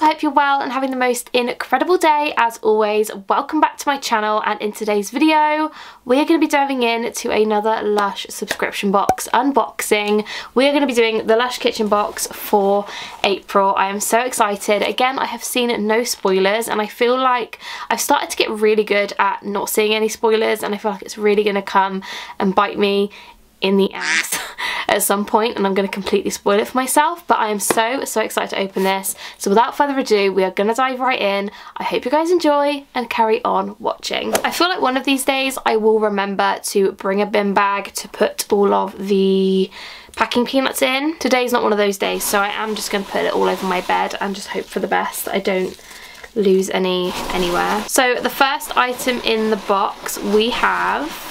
I hope you're well and having the most incredible day. As always, welcome back to my channel, and in today's video we're going to be diving into another Lush subscription box unboxing. We're going to be doing the Lush kitchen box for April. I am so excited. Again, I have seen no spoilers and I feel like I've started to get really good at not seeing any spoilers, and I feel like it's really going to come and bite me in the ass at some point, and I'm going to completely spoil it for myself. But I am so excited to open this. So without further ado, we are going to dive right in. I hope you guys enjoy and carry on watching. I feel like one of these days I will remember to bring a bin bag to put all of the packing peanuts in. Today's not one of those days, so I am just going to put it all over my bed and just hope for the best that I don't lose any anywhere. So the first item in the box we have,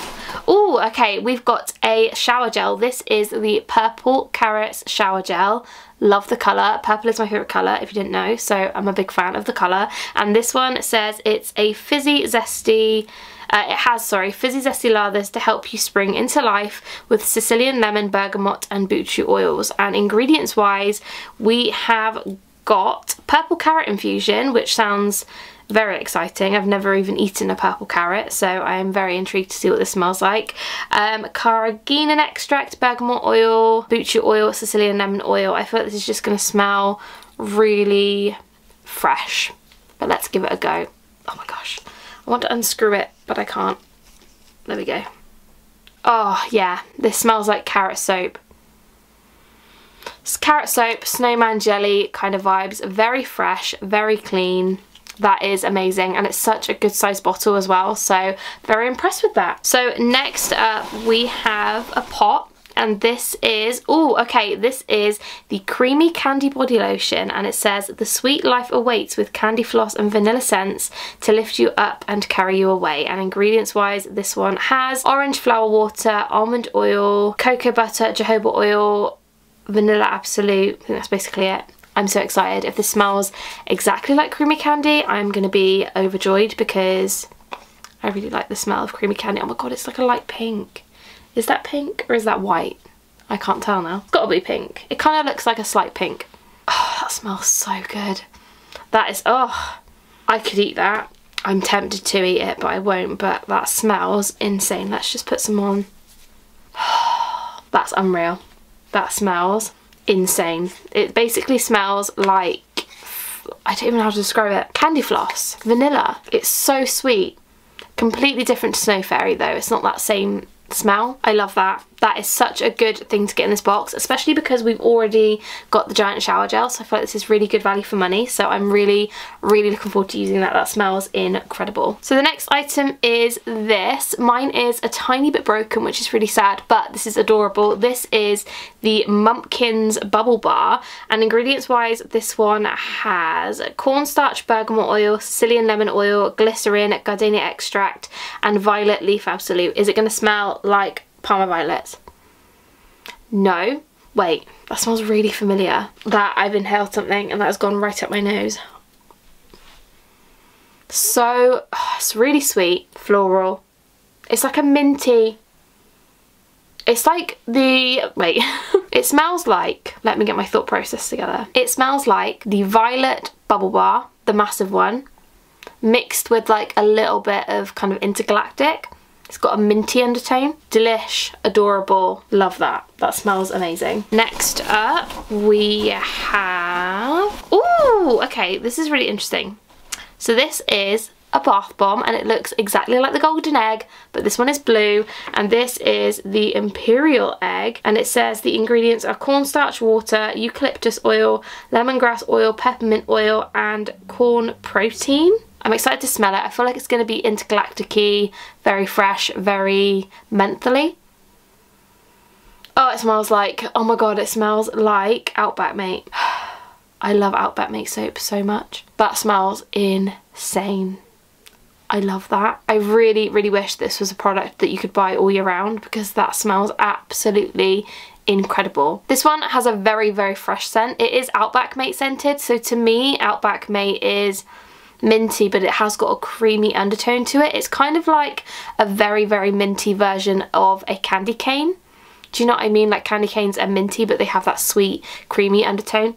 oh, okay, we've got a shower gel. This is the Purple Carrots shower gel. Love the colour. Purple is my favourite colour, if you didn't know, so I'm a big fan of the colour. And this one says it's a fizzy zesty, fizzy zesty lathers to help you spring into life with Sicilian lemon, bergamot and buchu oils. And ingredients wise, we have got purple carrot infusion, which sounds very exciting. I've never even eaten a purple carrot, so I am very intrigued to see what this smells like. Carrageenan extract, bergamot oil, buchu oil, Sicilian lemon oil. I feel like this is just going to smell really fresh, but let's give it a go. Oh my gosh, I want to unscrew it, but I can't. There we go. Oh yeah, this smells like carrot soap. It's carrot soap, snowman jelly kind of vibes. Very fresh, very clean. That is amazing, and it's such a good size bottle as well, so very impressed with that. So next up we have a pot, and this is, oh okay, this is the Creamy Candy Body Lotion, and it says the sweet life awaits with candy floss and vanilla scents to lift you up and carry you away. And ingredients wise, this one has orange flower water, almond oil, cocoa butter, jojoba oil, vanilla absolute. I think that's basically it. I'm so excited. If this smells exactly like creamy candy, I'm going to be overjoyed because I really like the smell of creamy candy. Oh my god, it's like a light pink. Is that pink or is that white? I can't tell now. It's got to be pink. It kind of looks like a slight pink. Oh, that smells so good. That is, oh, I could eat that. I'm tempted to eat it, but I won't. But that smells insane. Let's just put some on. That's unreal. That smells insane. It basically smells like, I don't even know how to describe it, candy floss, vanilla. It's so sweet. Completely different to Snow Fairy though. It's not that same smell. I love that. That is such a good thing to get in this box, especially because we've already got the giant shower gel, so I feel like this is really good value for money. So I'm really looking forward to using that. That smells incredible. So the next item is this. Mine is a tiny bit broken, which is really sad, but this is adorable. This is the Mumpkins Bubble Bar, and ingredients wise, this one has cornstarch, bergamot oil, Sicilian lemon oil, glycerin, gardenia extract and violet leaf absolute. Is it going to smell like Parma violets? No. Wait, that smells really familiar. That I've inhaled something and that has gone right up my nose. So, oh, it's really sweet, floral. It's like a minty, it's like the, wait, it smells like, let me get my thought process together. It smells like the Violet Bubble Bar, the massive one, mixed with like a little bit of kind of Intergalactic. It's got a minty undertone. Delish, adorable, love that. That smells amazing. Next up we have, ooh, okay, this is really interesting. So this is a bath bomb and it looks exactly like the golden egg, but this one is blue, and this is the Imperial Egg, and it says the ingredients are cornstarch water, eucalyptus oil, lemongrass oil, peppermint oil and corn protein. I'm excited to smell it. I feel like it's going to be intergalactic-y, very fresh, very mentally. Oh, it smells like, oh my god, it smells like Outback Mate. I love Outback Mate soap so much. That smells insane. I love that. I really wish this was a product that you could buy all year round, because that smells absolutely incredible. This one has a very fresh scent. It is Outback Mate scented, so to me Outback Mate is minty, but it has got a creamy undertone to it. It's kind of like a very minty version of a candy cane. Do you know what I mean? Like candy canes are minty, but they have that sweet creamy undertone.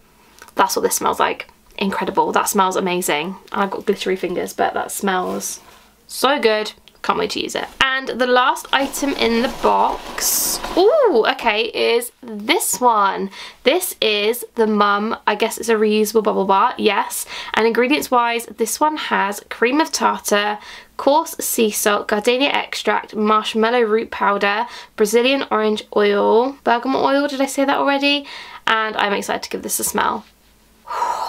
That's what this smells like. incredible. That smells amazing. I've got glittery fingers, but that smells so good. Can't wait to use it. And the last item in the box, ooh, okay, is this one. This is the Mum, I guess it's a reusable bubble bar, yes. And ingredients wise, this one has cream of tartar, coarse sea salt, gardenia extract, marshmallow root powder, Brazilian orange oil, bergamot oil, did I say that already? And I'm excited to give this a smell.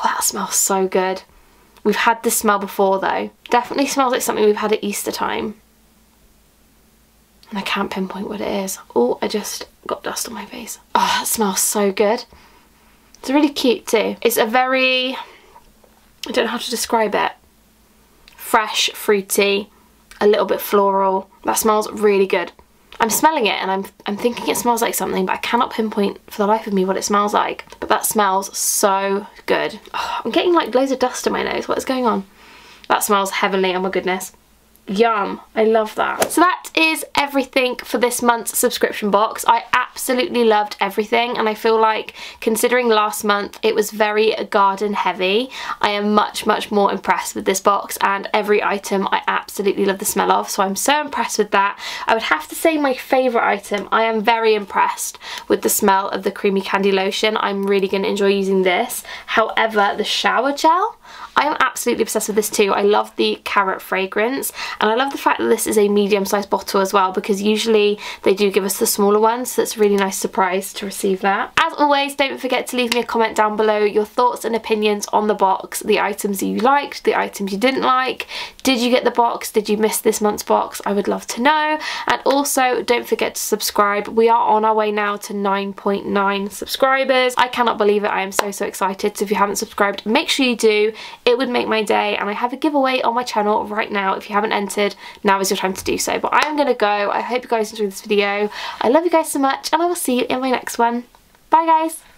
That smells so good. We've had this smell before though. Definitely smells like something we've had at Easter time. And I can't pinpoint what it is. Oh, I just got dust on my face. Oh, that smells so good. It's really cute too. It's a very, I don't know how to describe it. Fresh, fruity, a little bit floral. That smells really good. I'm smelling it and I'm thinking it smells like something, but I cannot pinpoint for the life of me what it smells like. But that smells so good. Oh, I'm getting like loads of dust in my nose. What is going on? That smells heavenly, oh my goodness. Yum, I love that. So that is everything for this month's subscription box. I absolutely loved everything, and I feel like considering last month it was very garden heavy, I am much more impressed with this box, and every item I absolutely love the smell of, so I'm so impressed with that. I would have to say my favourite item, I am very impressed with the smell of the creamy candy lotion. I'm really going to enjoy using this. However, the shower gel, I am absolutely obsessed with this too. I love the carrot fragrance, and I love the fact that this is a medium-sized bottle as well, because usually they do give us the smaller ones, so it's a really nice surprise to receive that. As always, don't forget to leave me a comment down below your thoughts and opinions on the box, the items you liked, the items you didn't like. Did you get the box? Did you miss this month's box? I would love to know. And also, don't forget to subscribe. We are on our way now to 9.9 subscribers. I cannot believe it. I am so excited. So if you haven't subscribed, make sure you do. It would make my day, and I have a giveaway on my channel right now. If you haven't entered, now is your time to do so. But I am going to go. I hope you guys enjoyed this video. I love you guys so much, and I will see you in my next one. Bye guys!